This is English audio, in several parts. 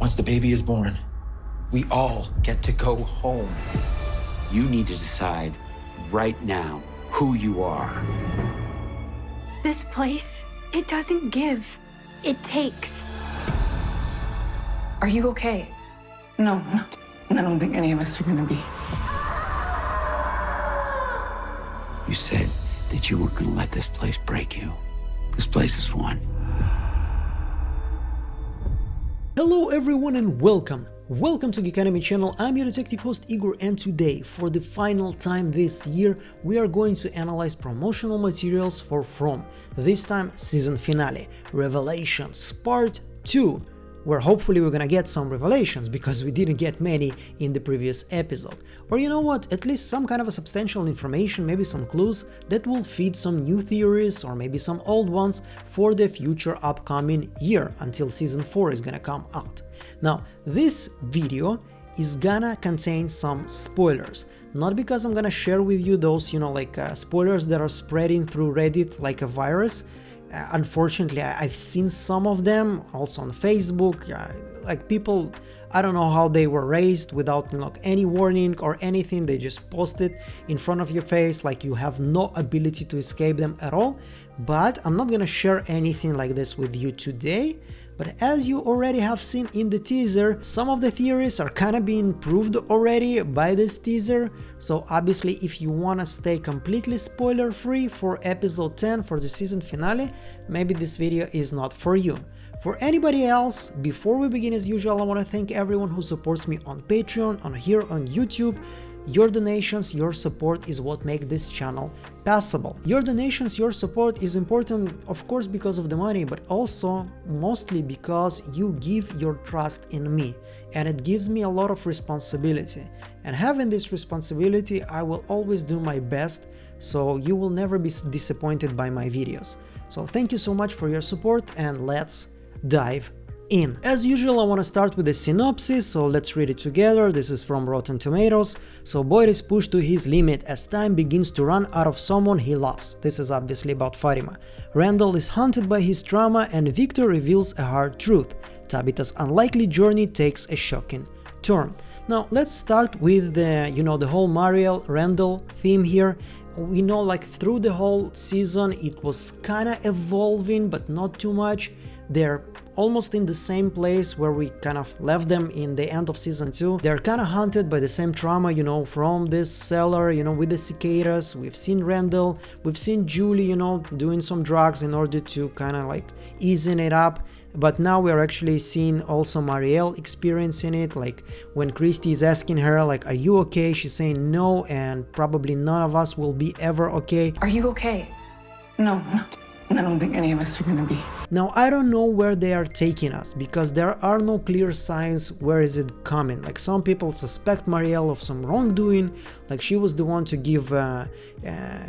Once the baby is born, we all get to go home. You need to decide right now who you are. This place, it doesn't give. It takes. Are you okay? No, I don't think any of us are gonna be. You said that you weren't gonna let this place break you. This place is one. Hello everyone and welcome! Welcome to Geek Anime channel. I'm your detective host Igor, and today, for the final time this year, we are going to analyze promotional materials for From, this time season finale, Revelations Part 2, where hopefully we're gonna get some revelations, because we didn't get many in the previous episode. Or you know what, at least some kind of a substantial information, maybe some clues that will feed some new theories or maybe some old ones for the future upcoming year, until season 4 is gonna come out. Now, this video is gonna contain some spoilers, not because I'm gonna share with you those, spoilers that are spreading through Reddit like a virus. Unfortunately, I've seen some of them also on Facebook, like people, I don't know how they were raised without any warning or anything. They just post it in front of your face, like you have no ability to escape them at all. But I'm not gonna share anything like this with you today. But as you already have seen in the teaser, some of the theories are kinda being proved already by this teaser. So obviously, if you wanna stay completely spoiler free for episode 10, for the season finale, maybe this video is not for you. For anybody else, before we begin, as usual, I wanna thank everyone who supports me on Patreon, on here on YouTube. Your donations, your support is what makes this channel passable. Your donations, your support is important, of course, because of the money, but also mostly because you give your trust in me, and it gives me a lot of responsibility. And having this responsibility, I will always do my best, so you will never be disappointed by my videos. So thank you so much for your support, and let's dive in. As usual, I want to start with the synopsis, so let's read it together. This is from Rotten Tomatoes. So Boyd is pushed to his limit as time begins to run out of someone he loves. This is obviously about Fatima. Randall is haunted by his trauma, and Victor reveals a hard truth. Tabitha's unlikely journey takes a shocking turn. Now let's start with the whole Marielle Randall theme here. We know, like, through the whole season it was kind of evolving, but not too much. They're almost in the same place where we kind of left them in the end of season 2. They're kind of haunted by the same trauma, from this cellar, with the cicadas. We've seen Randall, we've seen Julie, doing some drugs in order to kind of like easing it up. But now we're actually seeing also Marielle experiencing it, like when Christy is asking her, like, are you okay? She's saying no, and probably none of us will be ever okay. Are you okay? No, I don't think any of us are gonna be. Now, I don't know where they are taking us, because there are no clear signs where is it coming. Like, some people suspect Marielle of some wrongdoing, like she was the one to give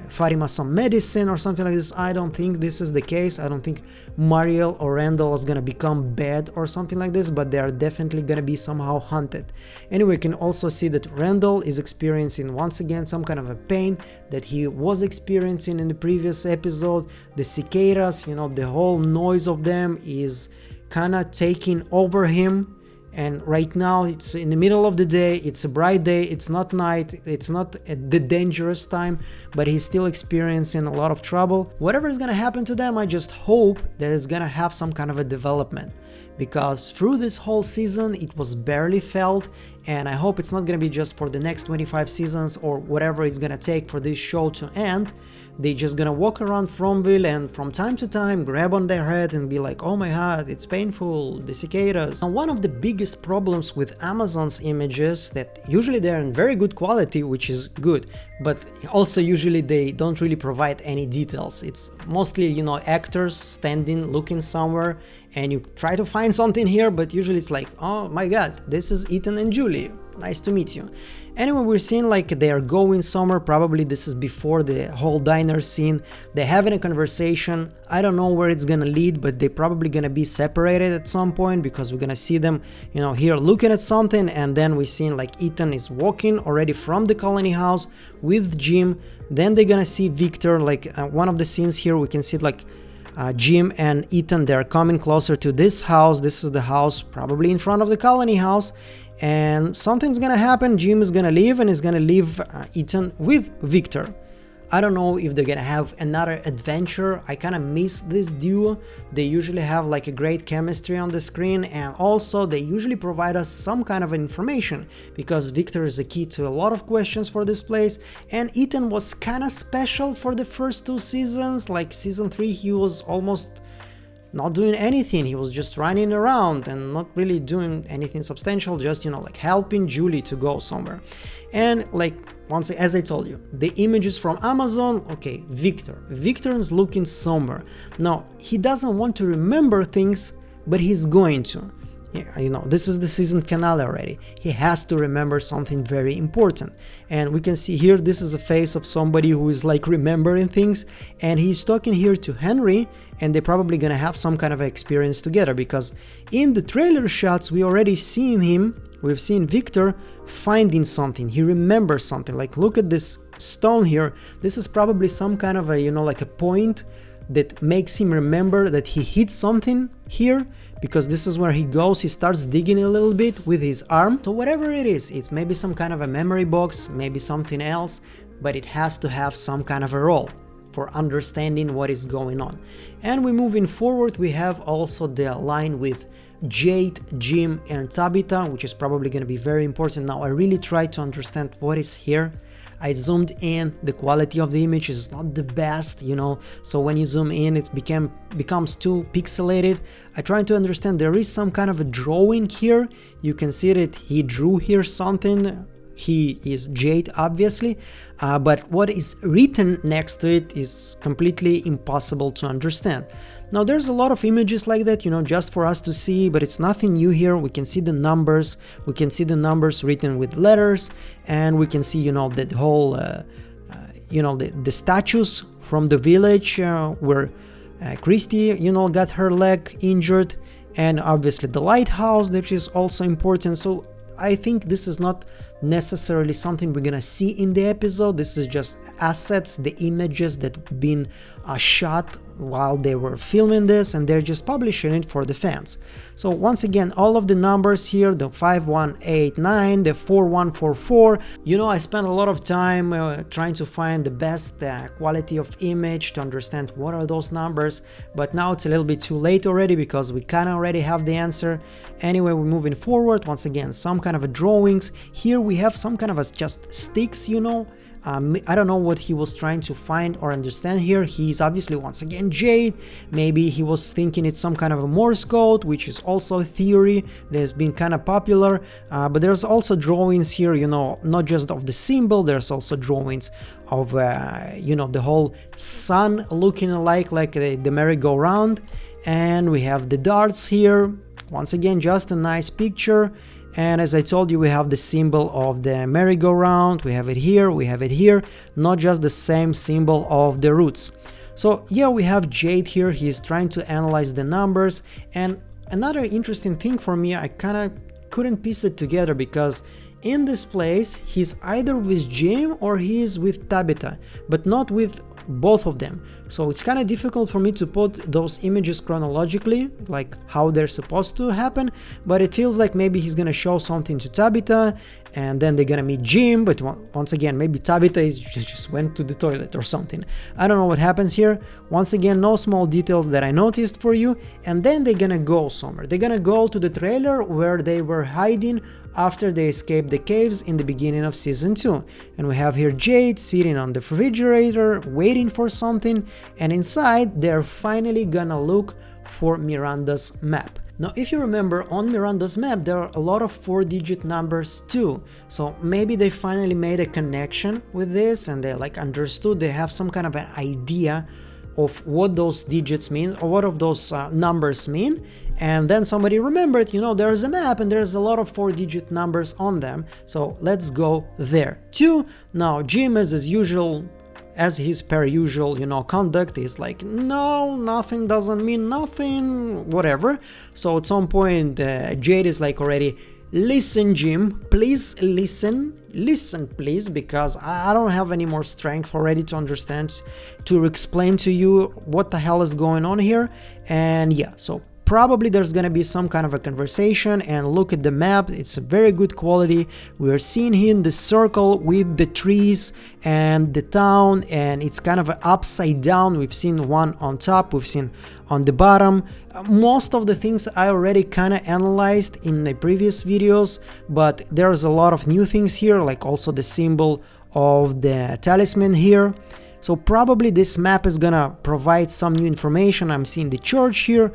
Fatima some medicine or something like this. I don't think this is the case. I don't think Marielle or Randall is gonna become bad or something like this, but they are definitely gonna be somehow hunted. Anyway, we can also see that Randall is experiencing once again some kind of a pain that he was experiencing in the previous episode. The cicadas, the whole noise of them is kind of taking over him. And right now it's in the middle of the day, it's a bright day, it's not night, it's not the dangerous time, but he's still experiencing a lot of trouble. Whatever is gonna happen to them, I just hope that it's gonna have some kind of a development, because through this whole season it was barely felt, and I hope it's not gonna be just for the next 25 seasons or whatever it's gonna take for this show to end. They just gonna walk around Fromville and from time to time grab on their head and be like, oh my god, it's painful, the cicadas. Now, one of the biggest problems with Amazon's images, that usually they're in very good quality, which is good, but also usually they don't really provide any details. It's mostly, actors standing, looking somewhere, and you try to find something here, but usually it's like, oh my god, this is Ethan and Julie, nice to meet you. Anyway, we're seeing like they are going somewhere. Probably this is before the whole diner scene. They're having a conversation. I don't know where it's gonna lead, but they're probably gonna be separated at some point, because we're gonna see them, here looking at something, and then we're seeing like Ethan is walking already from the colony house with Jim. Then they're gonna see Victor, like one of the scenes here we can see like Jim and Ethan, they're coming closer to this house. This is the house probably in front of the colony house, and something's gonna happen. Jim is gonna leave and is gonna leave Ethan with Victor. I don't know if they're gonna have another adventure. I kind of miss this duo. They usually have like a great chemistry on the screen, and also they usually provide us some kind of information, because Victor is a key to a lot of questions for this place, and Ethan was kind of special for the first 2 seasons. Like season 3 he was almost not doing anything. He was just running around and not really doing anything substantial, just, you know, like helping Julie to go somewhere. And like, once, as I told you, the images from Amazon. Okay, Victor is looking somewhere. Now, he doesn't want to remember things, but he's going to. Yeah, you know, this is the season finale already. He has to remember something very important. And we can see here, this is a face of somebody who is like remembering things, and he's talking here to Henry, and they're probably gonna have some kind of experience together, because in the trailer shots we already seen him, we've seen Victor finding something. He remembers something. Like, look at this stone here. This is probably some kind of a, you know, like a point that makes him remember that he hit something here, because this is where he goes. He starts digging a little bit with his arm. So whatever it is, it's maybe some kind of a memory box, maybe something else, but it has to have some kind of a role for understanding what is going on. And we're moving forward. We have also the line with Jade, Jim and Tabitha, which is probably going to be very important. Now I really try to understand what is here. I zoomed in. The quality of the image is not the best, you know, so when you zoom in it becomes too pixelated. I try to understand. There is some kind of a drawing here. You can see that he drew here something. He is Jade, obviously, but what is written next to it is completely impossible to understand. Now there's a lot of images like that, you know, just for us to see, but it's nothing new here. We can see the numbers, we can see the numbers written with letters, and we can see, you know, the whole, you know, the statues from the village where Christy, you know, got her leg injured, and obviously the lighthouse, which is also important. So I think this is not necessarily something we're gonna see in the episode. This is just assets, the images that been shot while they were filming this, and they're just publishing it for the fans. So once again, all of the numbers here, the 5189, the 4144, you know, I spent a lot of time trying to find the best quality of image to understand what are those numbers, but now it's a little bit too late already, because we kind of already have the answer. Anyway, we're moving forward. Once again, some kind of a drawings. Here we have some kind of a just sticks, you know. I don't know what he was trying to find or understand here. He's obviously once again Jade. Maybe he was thinking it's some kind of a Morse code, which is also a theory that's been kind of popular. But there's also drawings here, you know, not just of the symbol. There's also drawings of, you know, the whole sun looking like the merry-go-round. And we have the darts here. Once again, just a nice picture. And as I told you, we have the symbol of the merry-go-round, we have it here, not just the same symbol of the roots. So yeah, we have Jade here. He's trying to analyze the numbers. And another interesting thing for me, I kind of couldn't piece it together, because in this place he's either with Jim or he is with Tabitha, but not with both of them. So it's kind of difficult for me to put those images chronologically, like how they're supposed to happen, but it feels like maybe he's gonna show something to Tabitha and then they're gonna meet Jim, but once again, maybe Tabitha just went to the toilet or something. I don't know what happens here. Once again, no small details that I noticed for you. And then they're gonna go somewhere. They're gonna go to the trailer where they were hiding after they escaped the caves in the beginning of season 2. And we have here Jade sitting on the refrigerator waiting for something, and inside they're finally gonna look for Miranda's map. Now, if you remember, on Miranda's map there are a lot of 4-digit numbers too, so maybe they finally made a connection with this and they like understood, they have some kind of an idea of what those digits mean or what of those numbers mean, and then somebody remembered, you know, there's a map and there's a lot of 4-digit numbers on them, so let's go there too. Now Jim, as usual, as his per usual, you know, conduct is like, no, nothing doesn't mean nothing, whatever. So at some point Jade is like already Listen, Jim, please listen, please, because I don't have any more strength already to understand, to explain to you what the hell is going on here. And yeah, so probably there's gonna be some kind of a conversation. And look at the map, it's a very good quality. We are seeing here in the circle with the trees and the town, and it's kind of upside down. We've seen one on top, we've seen on the bottom. Most of the things I already kind of analyzed in the previous videos, but there's a lot of new things here, like also the symbol of the talisman here. So probably this map is gonna provide some new information. I'm seeing the church here.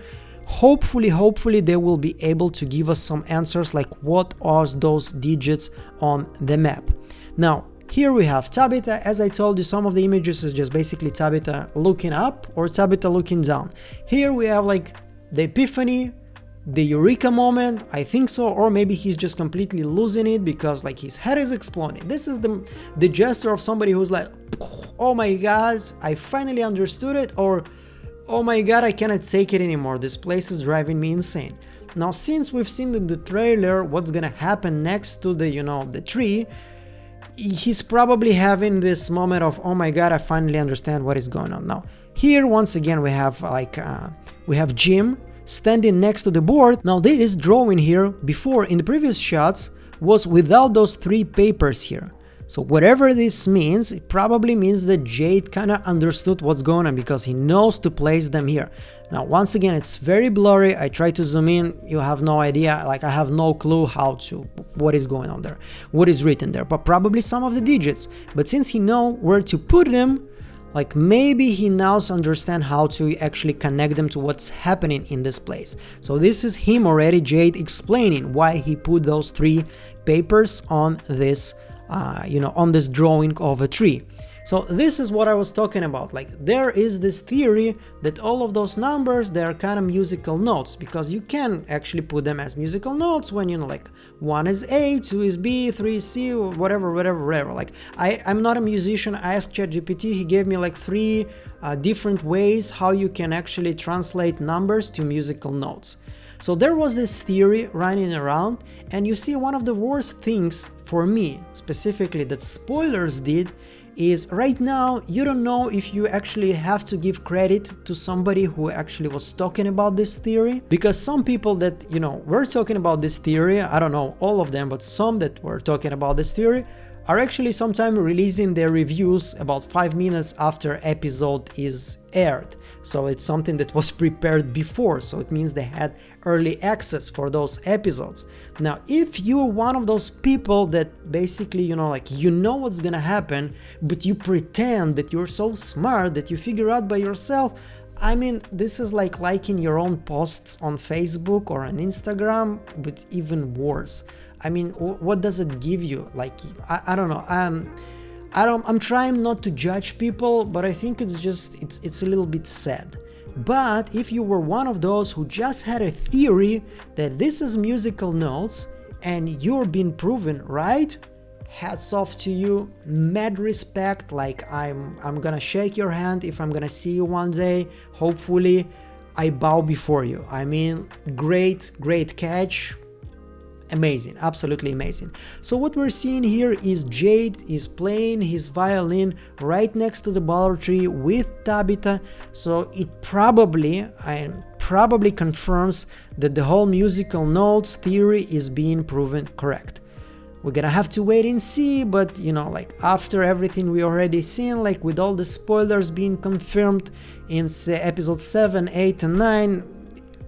Hopefully they will be able to give us some answers, like what are those digits on the map. Now here we have Tabitha. As I told you, some of the images is just basically Tabitha looking up or Tabitha looking down. Here we have like the epiphany, the eureka moment, I think so, or maybe he's just completely losing it because like his head is exploding. This is the gesture of somebody who's like, oh my god, I finally understood it, or oh my god, I cannot take it anymore, this place is driving me insane. Now since we've seen in the trailer what's gonna happen next to the, you know, the tree, he's probably having this moment of, oh my god, I finally understand what is going on. Now here once again we have like we have Jim standing next to the board. Now this drawing here before in the previous shots was without those 3 papers here. So whatever this means, it probably means that Jade kind of understood what's going on because he knows to place them here. Now once again, it's very blurry. I try to zoom in, you have no idea, like I have no clue what is going on there, what is written there, but probably some of the digits. But since he knows where to put them, like maybe he now understands how to actually connect them to what's happening in this place. So this is him already, Jade, explaining why he put those 3 papers on this you know, on this drawing of a tree. So this is what I was talking about, like there is this theory that all of those numbers, they are kind of musical notes, because you can actually put them as musical notes when, you know, like 1 is A, 2 is B, 3 is C, whatever. Like I'm not a musician. I asked ChatGPT, he gave me like 3 different ways how you can actually translate numbers to musical notes. So there was this theory running around, and you see one of the worst things for me specifically that spoilers did is right now you don't know if you actually have to give credit to somebody who actually was talking about this theory, because some people that, you know, were talking about this theory, I don't know all of them, but some that were talking about this theory are actually sometimes releasing their reviews about 5 minutes after episode is aired. So it's something that was prepared before, so it means they had early access for those episodes. Now if you're one of those people that basically, you know, like you know what's gonna happen, but you pretend that you're so smart that you figure out by yourself, I mean, this is like liking your own posts on Facebook or on Instagram, but even worse. I mean, what does it give you? Like, I don't know. I'm trying not to judge people, but I think it's just, it's a little bit sad. But if you were one of those who just had a theory that this is musical notes and you're being proven right, hats off to you, mad respect. Like I'm gonna shake your hand if I'm gonna see you one day. Hopefully I bow before you. I mean, great catch. Amazing, absolutely amazing. So what we're seeing here is Jade is playing his violin right next to the baller tree with Tabitha. So it probably confirms that the whole musical notes theory is being proven correct. We're gonna have to wait and see, but you know, like after everything we already seen, like with all the spoilers being confirmed in episode 7, 8 and 9,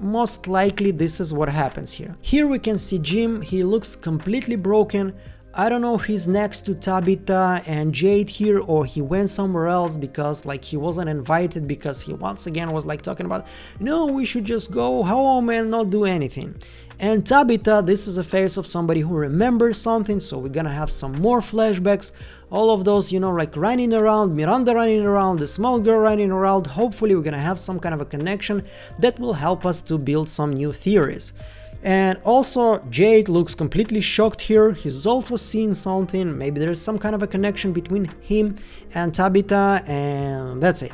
most likely this is what happens here. Here we can see Jim, he looks completely broken. I don't know if he's next to Tabitha and Jade here, or he went somewhere else because like he wasn't invited, because he once again was like talking about, no, we should just go home and not do anything. And Tabitha, this is a face of somebody who remembers something, so we're gonna have some more flashbacks. All of those, you know, like running around, Miranda running around, the small girl running around. Hopefully we're gonna have some kind of a connection that will help us to build some new theories. And also Jade looks completely shocked here. He's also seeing something. Maybe there's some kind of a connection between him and Tabitha, and that's it.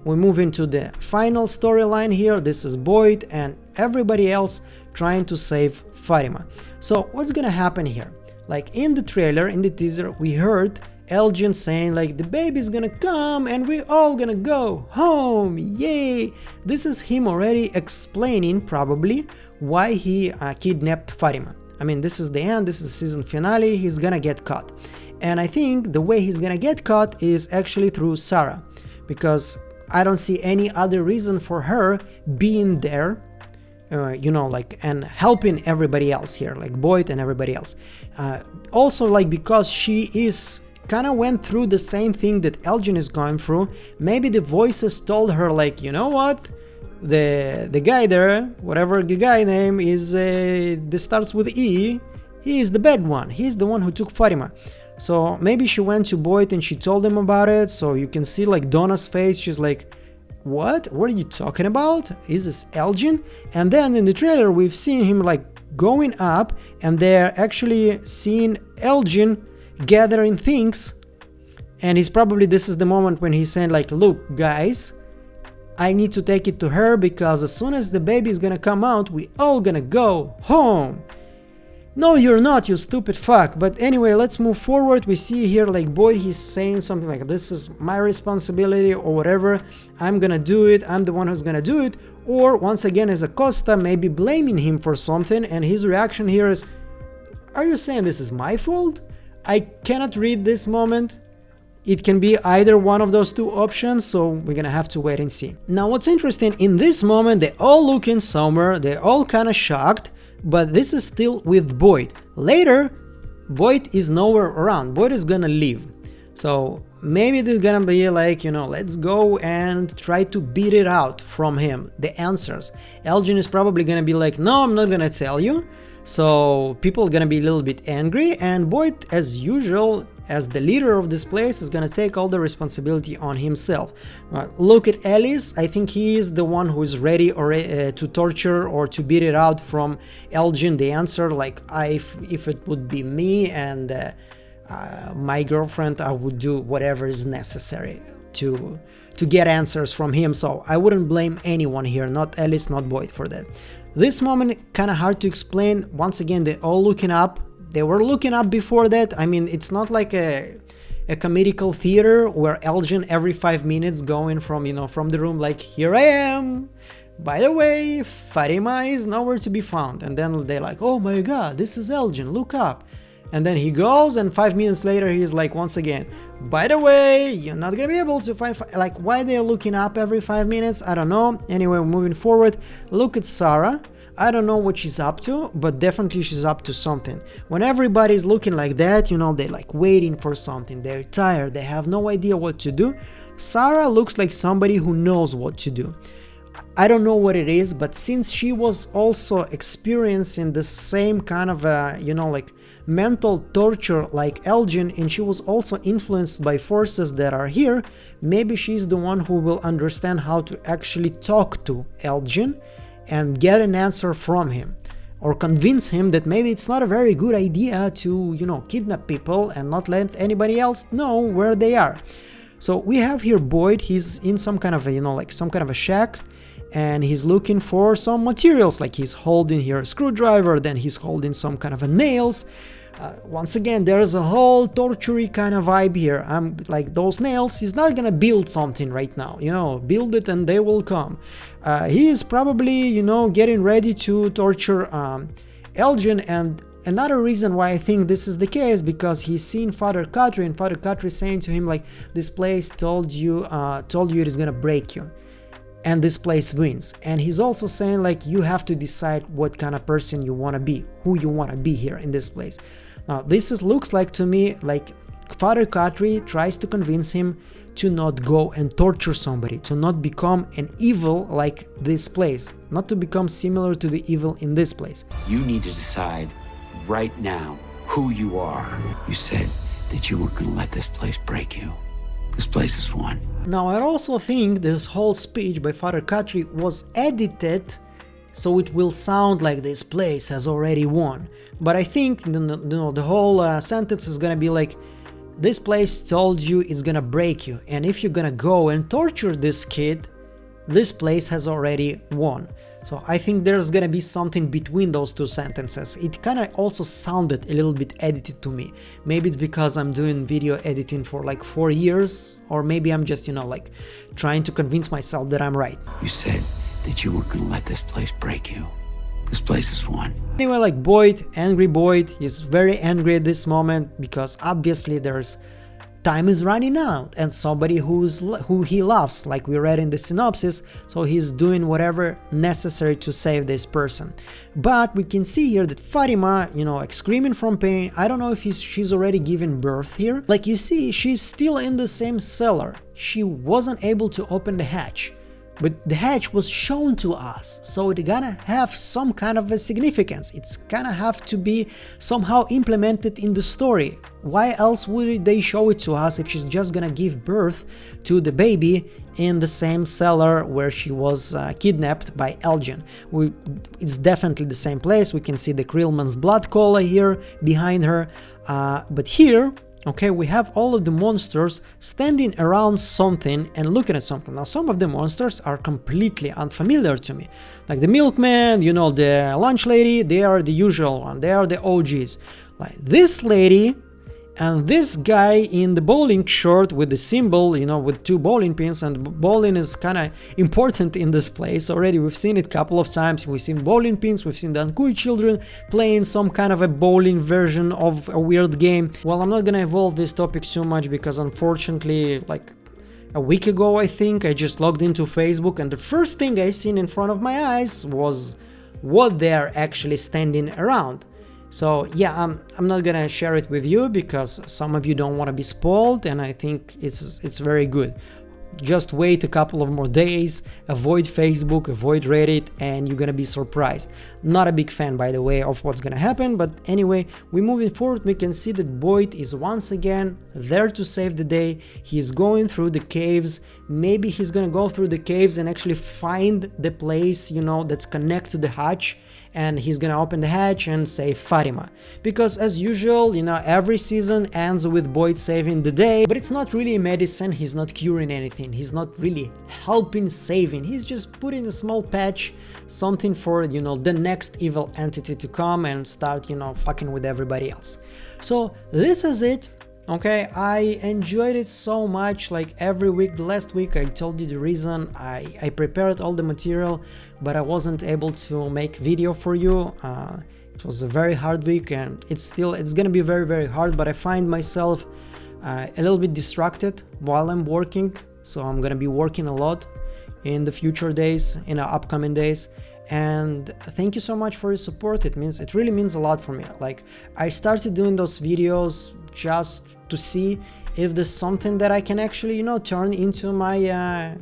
We move into the final storyline here. This is Boyd and everybody else trying to save Fatima. So what's gonna happen here? Like in the trailer, in the teaser, we heard Elgin saying like the baby's gonna come and we all gonna go home, yay! This is him already explaining probably why he kidnapped Fatima. I mean, this is the end, this is the season finale, he's gonna get caught. And I think the way he's gonna get caught is actually through Sarah, because I don't see any other reason for her being there, you know, like, and helping everybody else here, like Boyd and everybody else. Also, like, because she is kind of went through the same thing that Elgin is going through, maybe the voices told her like, you know what, the guy there, whatever the guy name is, this starts with E, he is the bad one, he's the one who took Fatima. So maybe she went to Boyd and she told him about it. So you can see like Donna's face, she's like, what are you talking about, is this Elgin? And then in the trailer we've seen him like going up, and they're actually seeing Elgin gathering things, and he's probably, this is the moment when he's saying like, look guys, I need to take it to her, because as soon as the baby is gonna come out, we all gonna go home. No, you're not, you stupid fuck. But anyway, let's move forward. We see here like Boyd, he's saying something like, this is my responsibility or whatever, I'm gonna do it, I'm the one who's gonna do it. Or once again as Acosta, maybe blaming him for something, and his reaction here is, are you saying this is my fault? I cannot read this moment. It can be either one of those two options, so we're gonna have to wait and see. Now what's interesting, in this moment they're all looking somber, they're all kind of shocked, but this is still with Boyd. Later, Boyd is nowhere around, Boyd is gonna leave. So maybe there's gonna be like, you know, let's go and try to beat it out from him, the answers. Elgin is probably gonna be like, no, I'm not gonna tell you. So people are gonna be a little bit angry, and Boyd, as usual, as the leader of this place, is gonna take all the responsibility on himself. Look at Ellis, I think he is the one who is ready to torture or to beat it out from Elgin, the answer, like if it would be me and my girlfriend, I would do whatever is necessary to get answers from him. So I wouldn't blame anyone here, not Ellis, not Boyd, for that. This moment kind of hard to explain. Once again, they're all looking up. They were looking up before that. I mean, it's not like a comedical theater where Elgin every 5 minutes going from, you know, from the room like, here I am, by the way, Fatima is nowhere to be found. And then they're like, oh my god, this is Elgin, look up. And then he goes, and 5 minutes later he's like, once again, by the way, you're not gonna be able to find, like, why they're looking up every 5 minutes, I don't know. Anyway, moving forward, look at Sarah. I don't know what she's up to, but definitely she's up to something. When everybody's looking like that, you know, they're like waiting for something, they're tired, they have no idea what to do. Sarah looks like somebody who knows what to do. I don't know what it is, but since she was also experiencing the same kind of, you know, like mental torture like Elgin, and she was also influenced by forces that are here, maybe she's the one who will understand how to actually talk to Elgin and get an answer from him, or convince him that maybe it's not a very good idea to, you know, kidnap people and not let anybody else know where they are. So we have here Boyd, he's in some kind of a, you know, like some kind of a shack, and he's looking for some materials, like he's holding here a screwdriver, then he's holding some kind of a nails. Once again, there's a whole torture-y kind of vibe here. I'm like, those nails, he's not gonna build something right now, you know, build it and they will come. He is probably, you know, getting ready to torture Elgin. And another reason why I think this is the case, because he's seen Father Khatri, and Father Khatri saying to him like, this place told you it is gonna break you, and this place wins. And he's also saying like, you have to decide what kind of person you want to be, who you want to be here in this place. Now this looks like to me like Father Khatri tries to convince him to not go and torture somebody, to not become an evil like this place, not to become similar to the evil in this place. You need to decide right now who you are. You said that you weren't going to let this place break you. This place is one. Now I also think this whole speech by Father Khatri was edited so it will sound like this place has already won. But I think the whole sentence is gonna be like, this place told you it's gonna break you, and if you're gonna go and torture this kid, this place has already won. So I think there's gonna be something between those two sentences. It kind of also sounded a little bit edited to me. Maybe it's because I'm doing video editing for like 4 years, or maybe I'm just, you know, like trying to convince myself that I'm right. You said that you weren't gonna let this place break you. This place is one. Anyway, like Boyd, angry Boyd, he's very angry at this moment because obviously there's time is running out and somebody who he loves, like we read in the synopsis, so he's doing whatever necessary to save this person. But we can see here that Fatima, you know, like screaming from pain. I don't know if she's already given birth here. Like you see, she's still in the same cellar. She wasn't able to open the hatch, but the hatch was shown to us, so it's gonna have some kind of a significance. It's gonna have to be somehow implemented in the story. Why else would they show it to us if she's just gonna give birth to the baby in the same cellar where she was kidnapped by Elgin? It's definitely the same place. We can see the Krillman's blood cola here behind her, but here, okay, we have all of the monsters standing around something and looking at something. Now, some of the monsters are completely unfamiliar to me. Like the milkman, you know, the lunch lady, they are the usual one. They are the OGs. Like this lady and this guy in the bowling shirt with the symbol, you know, with 2 bowling pins, and bowling is kind of important in this place already. We've seen it a couple of times. We've seen bowling pins, we've seen the Ankui children playing some kind of a bowling version of a weird game. Well, I'm not gonna evolve this topic too much because unfortunately, like a week ago, I think, I just logged into Facebook and the first thing I seen in front of my eyes was what they're actually standing around. So yeah, I'm not gonna share it with you because some of you don't want to be spoiled, and I think it's very good. Just wait a couple of more days, avoid Facebook, avoid Reddit, and you're gonna be surprised. Not a big fan, by the way, of what's gonna happen, but anyway, we're moving forward. We can see that Boyd is once again there to save the day. He's going through the caves. Maybe he's gonna go through the caves and actually find the place, you know, that's connected to the hatch, and he's gonna open the hatch and save Fatima. Because as usual, you know, every season ends with Boyd saving the day, but it's not really medicine. He's not curing anything. He's not really helping saving. He's just putting a small patch, something for, you know, the next evil entity to come and start, you know, fucking with everybody else. So this is it. Okay, I enjoyed it so much. Like every week, the last week I told you the reason I prepared all the material, but I wasn't able to make video for you. It was a very hard week, and it's gonna be very hard, but I find myself a little bit distracted while I'm working, so I'm gonna be working a lot in the future days, in the upcoming days. And thank you so much for your support. It really means a lot for me. Like I started doing those videos just to see if there's something that I can actually, you know, turn into my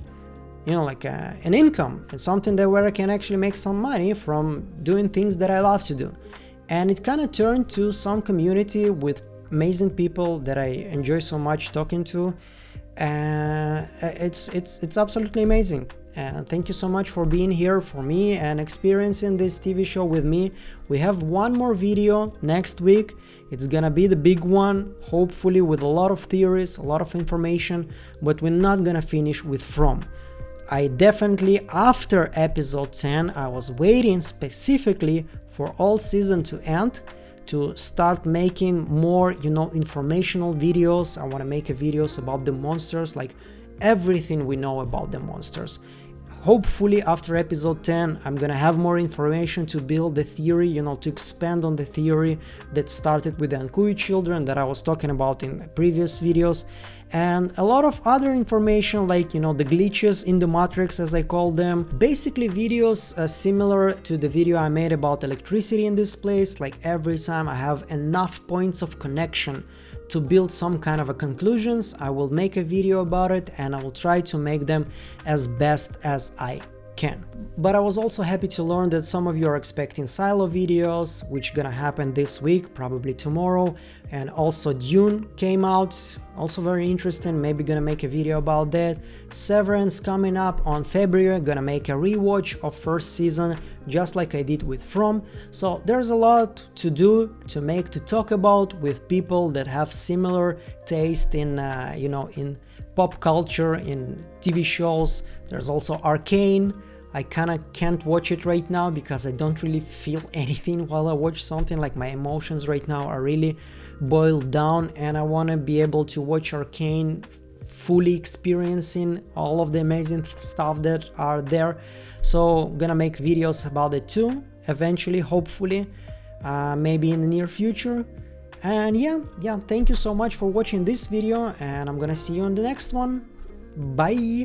you know, like an income, and something that where I can actually make some money from doing things that I love to do. And it kind of turned to some community with amazing people that I enjoy so much talking to. It's absolutely amazing. And thank you so much for being here for me and experiencing this TV show with me. We have one more video next week. It's gonna be the big one, hopefully with a lot of theories, a lot of information, but we're not gonna finish with From. I definitely, after episode 10, I was waiting specifically for all season to end to start making more, you know, informational videos. I want to make videos about the monsters, like everything we know about the monsters. Hopefully after episode 10 I'm gonna have more information to build the theory, you know, to expand on the theory that started with the Ankui children that I was talking about in previous videos, and a lot of other information like, you know, the glitches in the matrix, as I call them. Basically videos similar to the video I made about electricity in this place. Like every time I have enough points of connection to build some kind of a conclusions, I will make a video about it, and I will try to make them as best as I can. But I was also happy to learn that some of you are expecting silo videos, which gonna happen this week, probably tomorrow. And also Dune came out, also very interesting, maybe gonna make a video about that. Severance coming up on February, gonna make a rewatch of first season, just like I did with From. So there's a lot to do, to talk about with people that have similar taste in, you know, in pop culture, in TV shows. There's also Arcane. I kind of can't watch it right now because I don't really feel anything while I watch something. Like, my emotions right now are really boiled down, and I want to be able to watch Arcane fully experiencing all of the amazing stuff that are there. So I'm gonna make videos about it too, eventually, hopefully, maybe in the near future. And yeah, thank you so much for watching this video, and I'm gonna see you on the next one. Bye.